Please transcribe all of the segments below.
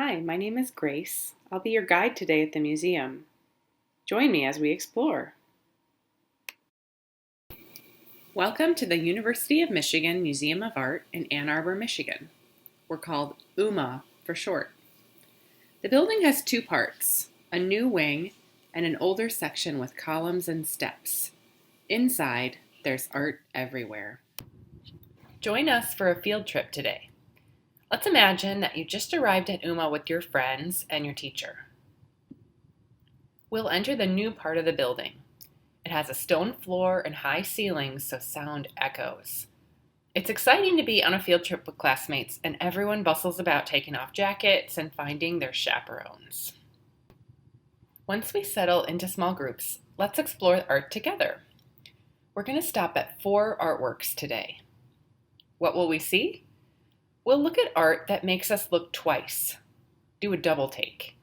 Hi, my name is Grace. I'll be your guide today at the museum. Join me as we explore. Welcome to the University of Michigan Museum of Art in Ann Arbor, Michigan. We're called UMA for short. The building has two parts, a new wing and an older section with columns and steps. Inside, there's art everywhere. Join us for a field trip today. Let's imagine that you just arrived at UMA with your friends and your teacher. We'll enter the new part of the building. It has a stone floor and high ceilings so sound echoes. It's exciting to be on a field trip with classmates, and everyone bustles about taking off jackets and finding their chaperones. Once we settle into small groups, let's explore art together. We're going to stop at 4 artworks today. What will we see? We'll look at art that makes us look twice. Do a double take.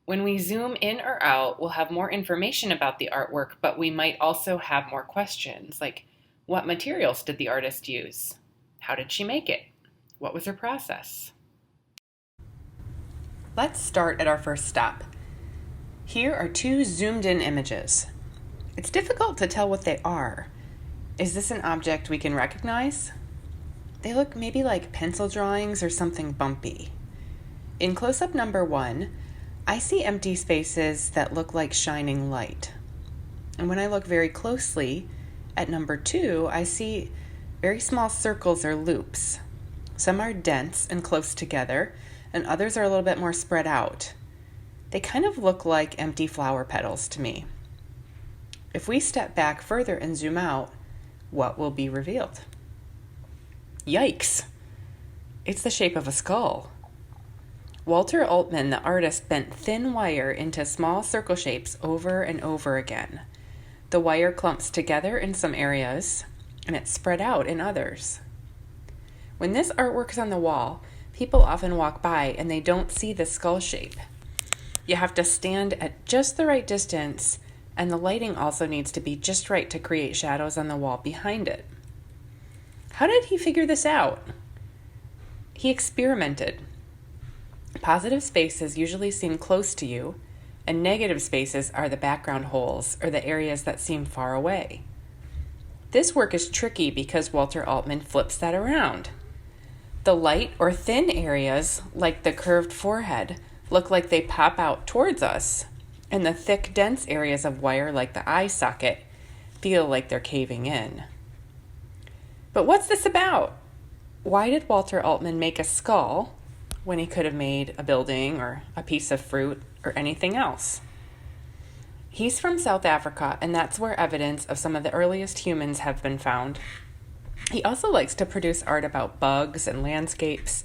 When we zoom in or out, we'll have more information about the artwork, but we might also have more questions, like what materials did the artist use? How did she make it? What was her process? Let's start at our first stop. Here are 2 zoomed-in images. It's difficult to tell what they are. Is this an object we can recognize? They look maybe like pencil drawings or something bumpy. In close-up number 1, I see empty spaces that look like shining light. And when I look very closely at number 2, I see very small circles or loops. Some are dense and close together, and others are a little bit more spread out. They kind of look like empty flower petals to me. If we step back further and zoom out, what will be revealed? Yikes! It's the shape of a skull. Walter Altman, the artist, bent thin wire into small circle shapes over and over again. The wire clumps together in some areas, and it's spread out in others. When this artwork's on the wall, people often walk by and they don't see the skull shape. You have to stand at just the right distance, and the lighting also needs to be just right to create shadows on the wall behind it. How did he figure this out? He experimented. Positive spaces usually seem close to you, and negative spaces are the background holes or the areas that seem far away. This work is tricky because Walter Altman flips that around. The light or thin areas, like the curved forehead, look like they pop out towards us, and the thick, dense areas of wire, like the eye socket, feel like they're caving in. But what's this about? Why did Walter Altman make a skull when he could have made a building or a piece of fruit or anything else? He's from South Africa, and that's where evidence of some of the earliest humans have been found. He also likes to produce art about bugs and landscapes,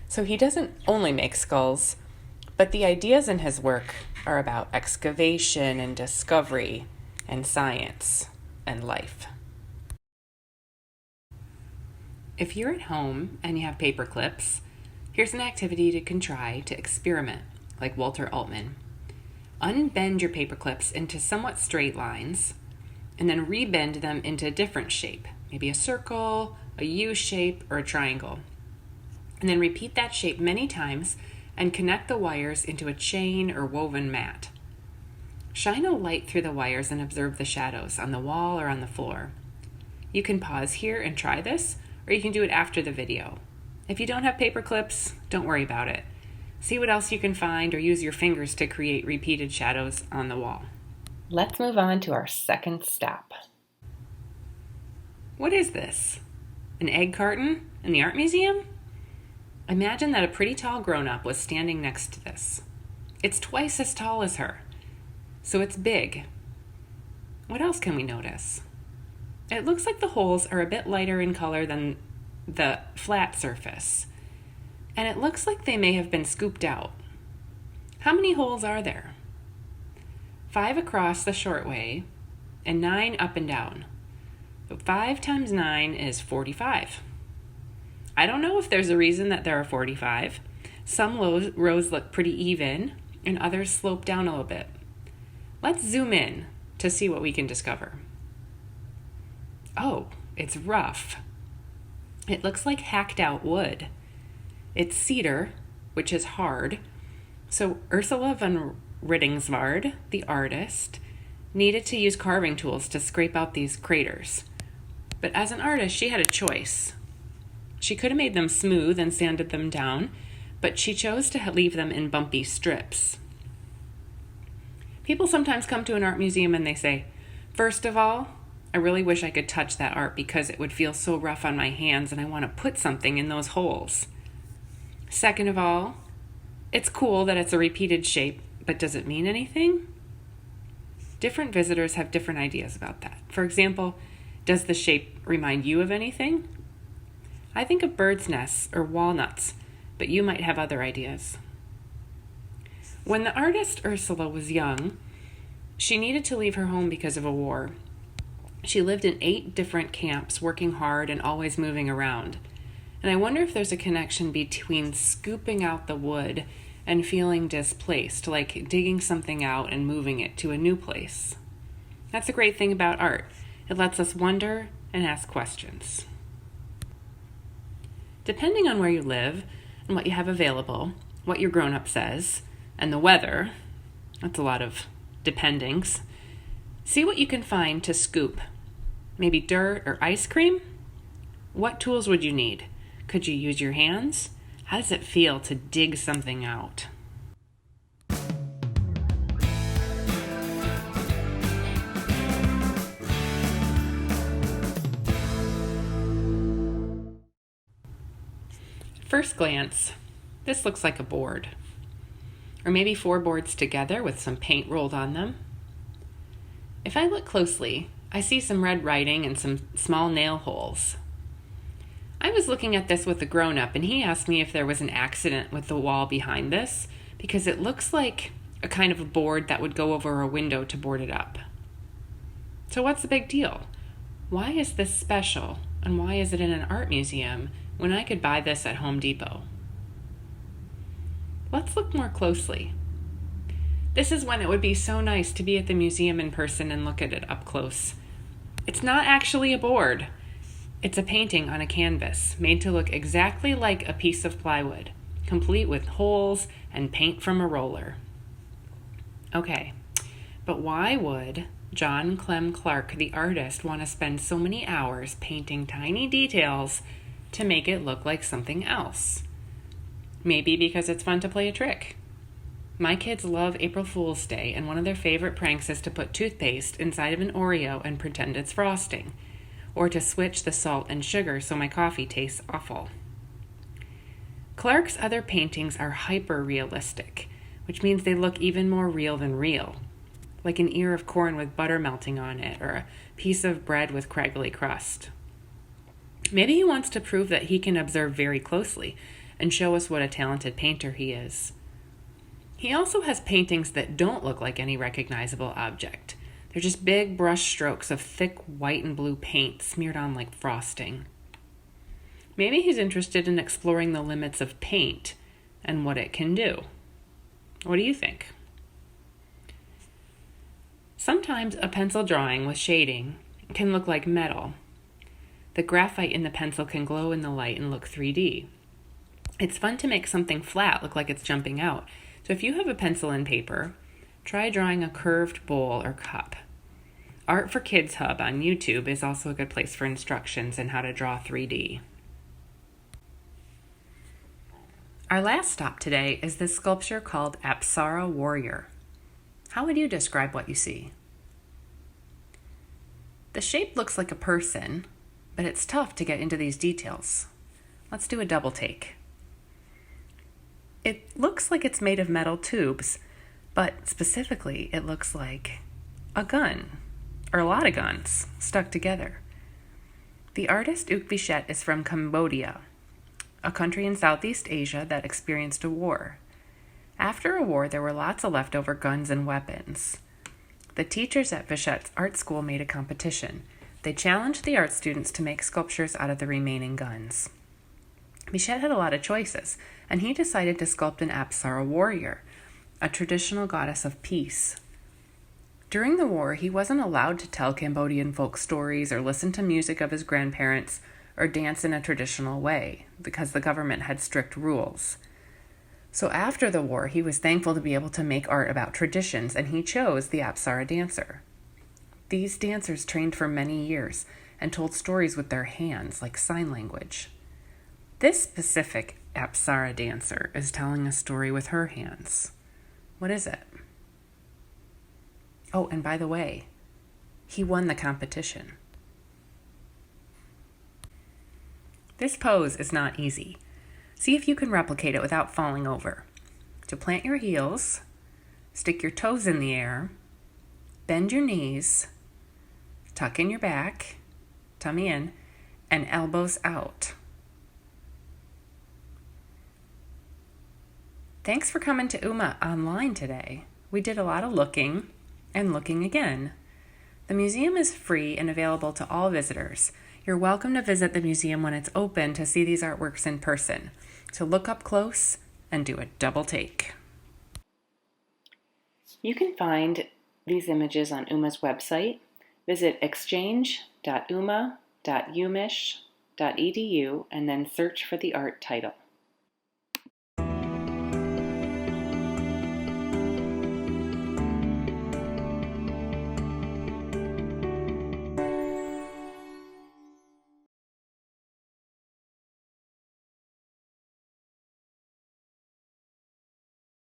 so he doesn't only make skulls, but the ideas in his work are about excavation and discovery and science and life. If you're at home and you have paper clips, here's an activity you can try to experiment, like Walter Altman. Unbend your paper clips into somewhat straight lines, and then rebend them into a different shape, maybe a circle, a U shape, or a triangle. And then repeat that shape many times and connect the wires into a chain or woven mat. Shine a light through the wires and observe the shadows on the wall or on the floor. You can pause here and try this, or you can do it after the video. If you don't have paper clips, don't worry about it. See what else you can find or use your fingers to create repeated shadows on the wall. Let's move on to our second stop. What is this? An egg carton in the art museum? Imagine that a pretty tall grown-up was standing next to this. It's twice as tall as her, so it's big. What else can we notice? It looks like the holes are a bit lighter in color than the flat surface, and it looks like they may have been scooped out. How many holes are there? 5 across the short way and 9 up and down. So 5 times 9 is 45. I don't know if there's a reason that there are 45. Some rows look pretty even, and others slope down a little bit. Let's zoom in to see what we can discover. Oh, it's rough. It looks like hacked out wood. It's cedar, which is hard. So Ursula von Riddingsvard, the artist, needed to use carving tools to scrape out these craters. But as an artist, she had a choice. She could have made them smooth and sanded them down, but she chose to leave them in bumpy strips. People sometimes come to an art museum and they say, first of all, I really wish I could touch that art because it would feel so rough on my hands and I want to put something in those holes. Second of all, it's cool that it's a repeated shape, but does it mean anything? Different visitors have different ideas about that. For example, does the shape remind you of anything? I think of birds' nests or walnuts, but you might have other ideas. When the artist Ursula was young, she needed to leave her home because of a war. She lived in 8 different camps, working hard and always moving around. And I wonder if there's a connection between scooping out the wood and feeling displaced, like digging something out and moving it to a new place. That's a great thing about art. It lets us wonder and ask questions. Depending on where you live and what you have available, what your grown-up says, and the weather, that's a lot of dependings, see what you can find to scoop. Maybe dirt or ice cream? What tools would you need? Could you use your hands? How does it feel to dig something out? First glance, this looks like a board. Or maybe 4 boards together with some paint rolled on them. If I look closely, I see some red writing and some small nail holes. I was looking at this with a grown-up, and he asked me if there was an accident with the wall behind this, because it looks like a kind of a board that would go over a window to board it up. So what's the big deal? Why is this special, and why is it in an art museum when I could buy this at Home Depot? Let's look more closely. This is when it would be so nice to be at the museum in person and look at it up close. It's not actually a board. It's a painting on a canvas made to look exactly like a piece of plywood, complete with holes and paint from a roller. Okay, but why would John Clem Clark, the artist, want to spend so many hours painting tiny details to make it look like something else? Maybe because it's fun to play a trick. My kids love April Fool's Day, and one of their favorite pranks is to put toothpaste inside of an Oreo and pretend it's frosting, or to switch the salt and sugar so my coffee tastes awful. Clark's other paintings are hyper-realistic, which means they look even more real than real, like an ear of corn with butter melting on it, or a piece of bread with craggly crust. Maybe he wants to prove that he can observe very closely and show us what a talented painter he is. He also has paintings that don't look like any recognizable object. They're just big brush strokes of thick white and blue paint smeared on like frosting. Maybe he's interested in exploring the limits of paint and what it can do. What do you think? Sometimes a pencil drawing with shading can look like metal. The graphite in the pencil can glow in the light and look 3D. It's fun to make something flat look like it's jumping out. So if you have a pencil and paper, try drawing a curved bowl or cup. Art for Kids Hub on YouTube is also a good place for instructions on how to draw 3D. Our last stop today is this sculpture called Apsara Warrior. How would you describe what you see? The shape looks like a person, but it's tough to get into these details. Let's do a double take. It looks like it's made of metal tubes, but specifically it looks like a gun, or a lot of guns, stuck together. The artist Uk Vichet is from Cambodia, a country in Southeast Asia that experienced a war. After a war, there were lots of leftover guns and weapons. The teachers at Vichet's art school made a competition. They challenged the art students to make sculptures out of the remaining guns. Vichet had a lot of choices, and he decided to sculpt an Apsara warrior, a traditional goddess of peace. During the war, he wasn't allowed to tell Cambodian folk stories or listen to music of his grandparents or dance in a traditional way because the government had strict rules. So after the war, he was thankful to be able to make art about traditions, and he chose the Apsara dancer. These dancers trained for many years and told stories with their hands, like sign language. This specific Apsara dancer is telling a story with her hands. What is it? Oh, and by the way, he won the competition. This pose is not easy. See if you can replicate it without falling over. To plant your heels, stick your toes in the air, bend your knees, tuck in your back, tummy in, and elbows out. Thanks for coming to UMA online today. We did a lot of looking and looking again. The museum is free and available to all visitors. You're welcome to visit the museum when it's open to see these artworks in person. So look up close and do a double take. You can find these images on UMA's website. Visit exchange.uma.umich.edu and then search for the art title.